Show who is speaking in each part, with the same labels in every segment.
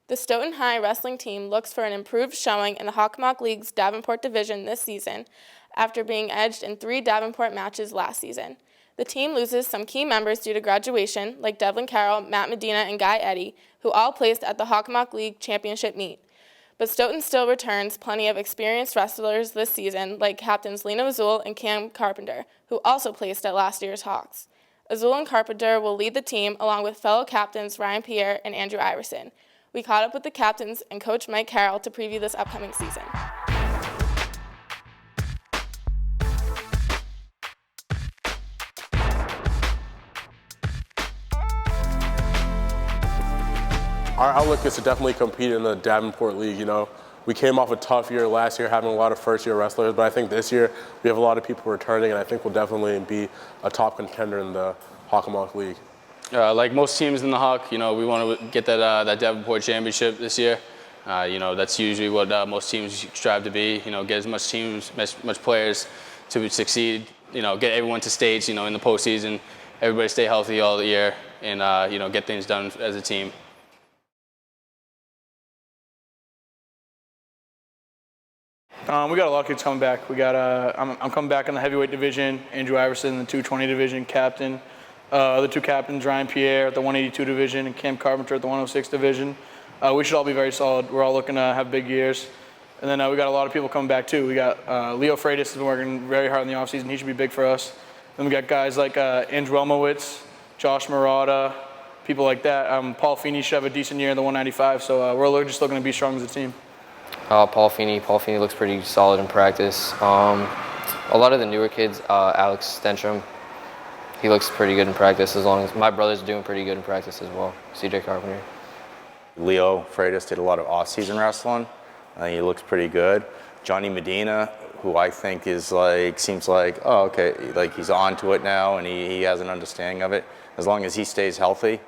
Speaker 1: The Stoughton High Wrestling team looks for an improved showing in the Hockomock League's Davenport division this season, after being edged in 3 Davenport matches last season. The team loses some key members due to graduation, like Devlin Carroll, Matt Medina, and Guy Eddy, who all placed at the Hockomock League Championship meet. But Stoughton still returns plenty of experienced wrestlers this season, like captains Lino Azul and Carpenter, who also placed at last year's Hawks. Azul and Carpenter will lead the team along with fellow captains Ryan Pierre and Andrew Iverson. We caught up with the captains and Coach Mike Carroll to preview this upcoming season.
Speaker 2: Our outlook is to definitely compete in the Davenport League. We came off a tough year last year, having a lot of first-year wrestlers, but I think this year we have a lot of people returning, and I think we'll definitely be a top contender in the Hockomock League.
Speaker 3: Like most teams in the Hawk, we want to get that Davenport championship this year. That's usually what most teams strive to be. Get as much teams, much players to succeed. Get everyone to states. In the postseason, everybody stay healthy all the year, and get things done as a team.
Speaker 4: We got a lot of kids coming back. I'm coming back in the heavyweight division. Andrew Iverson in the 220 division, captain. The 2 captains, Ryan Pierre at the 182 division and Cam Carpenter at the 106 division. We should all be very solid. We're all looking to have big years. And then we got a lot of people coming back too. We got Leo Freitas has been working very hard in the offseason. He should be big for us. Then we got guys like Andrew Elmowitz, Josh Murata, people like that. Paul Feeney should have a decent year in the 195. So we're just looking to be strong as a team.
Speaker 5: Paul Feeney looks pretty solid in practice. A lot of the newer kids, Alex Stenstrom, he looks pretty good in practice, as long as my brother's doing pretty good in practice as well, CJ Carpenter.
Speaker 6: Leo Freitas did a lot of off-season wrestling. He looks pretty good. Johnny Medina, who I think seems like, oh, okay, like he's on to it now and he has an understanding of it, as long as he stays healthy.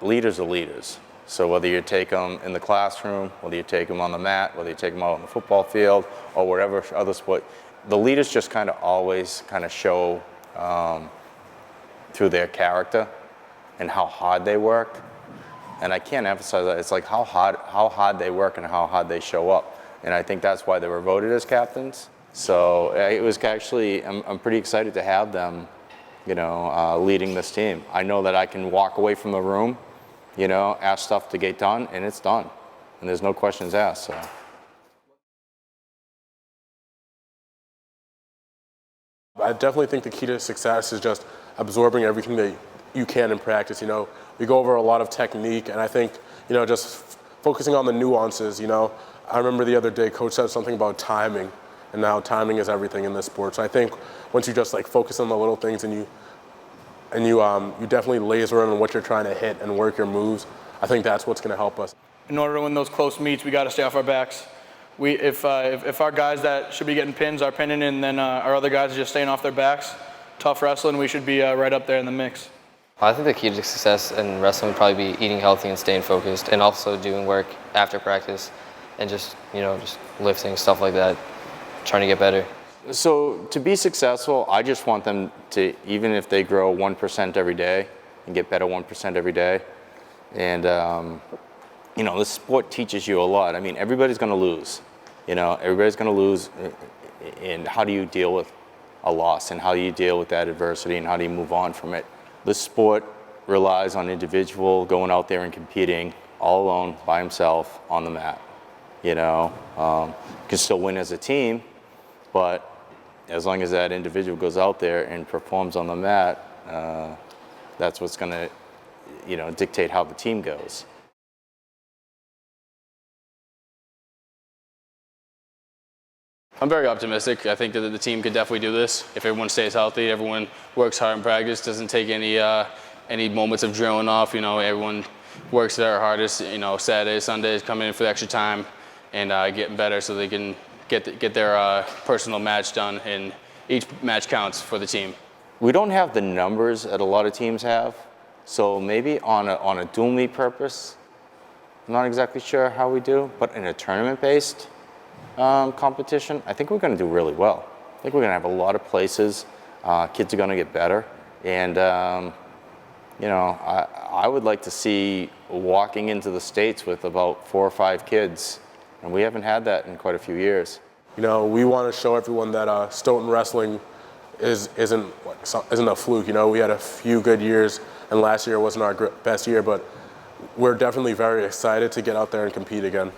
Speaker 6: Leaders are leaders. So whether you take them in the classroom, whether you take them on the mat, whether you take them out on the football field, or whatever other sport, the leaders just kind of always show through their character and how hard they work. And I can't emphasize that. It's like how hard they work and how hard they show up. And I think that's why they were voted as captains. So it was actually, I'm pretty excited to have them, leading this team. I know that I can walk away from the room, ask stuff to get done, and it's done. And there's no questions asked. So.
Speaker 2: I definitely think the key to success is just absorbing everything that you can in practice. We go over a lot of technique, and I think, just focusing on the nuances. I remember the other day, Coach said something about timing, and now timing is everything in this sport. So I think once you just focus on the little things and you definitely laser in on what you're trying to hit and work your moves, I think that's what's going to help us.
Speaker 4: In order to win those close meets, we got to stay off our backs. If our guys that should be getting pins are pinning, and then our other guys are just staying off their backs, tough wrestling, we should be right up there in the mix.
Speaker 5: I think the key to success in wrestling would probably be eating healthy and staying focused, and also doing work after practice, and just lifting, stuff like that, trying to get better.
Speaker 6: So to be successful, I just want them to, even if they grow 1% every day and get better 1% every day. And, this sport teaches you a lot. I mean, everybody's going to lose. Everybody's going to lose. And how do you deal with a loss? And how do you deal with that adversity? And how do you move on from it? This sport relies on individual going out there and competing all alone by himself on the mat. You can still win as a team, but as long as that individual goes out there and performs on the mat, that's what's going to, dictate how the team goes.
Speaker 3: I'm very optimistic. I think that the team could definitely do this. If everyone stays healthy, everyone works hard in practice, doesn't take any moments of drilling off. Everyone works their hardest. Saturdays, Sundays, come in for the extra time and getting better so they can get their personal match done, and each match counts for the team.
Speaker 6: We don't have the numbers that a lot of teams have, so maybe on a dual meet purpose, I'm not exactly sure how we do, but in a tournament-based competition, I think we're going to do really well. I think we're going to have a lot of places. Kids are going to get better, and you know, I would like to see walking into the States with about 4 or 5 kids, and we haven't had that in quite a few years.
Speaker 2: You know, we want to show everyone that Stoughton wrestling isn't a fluke. You know, we had a few good years, and last year wasn't our best year, but we're definitely very excited to get out there and compete again.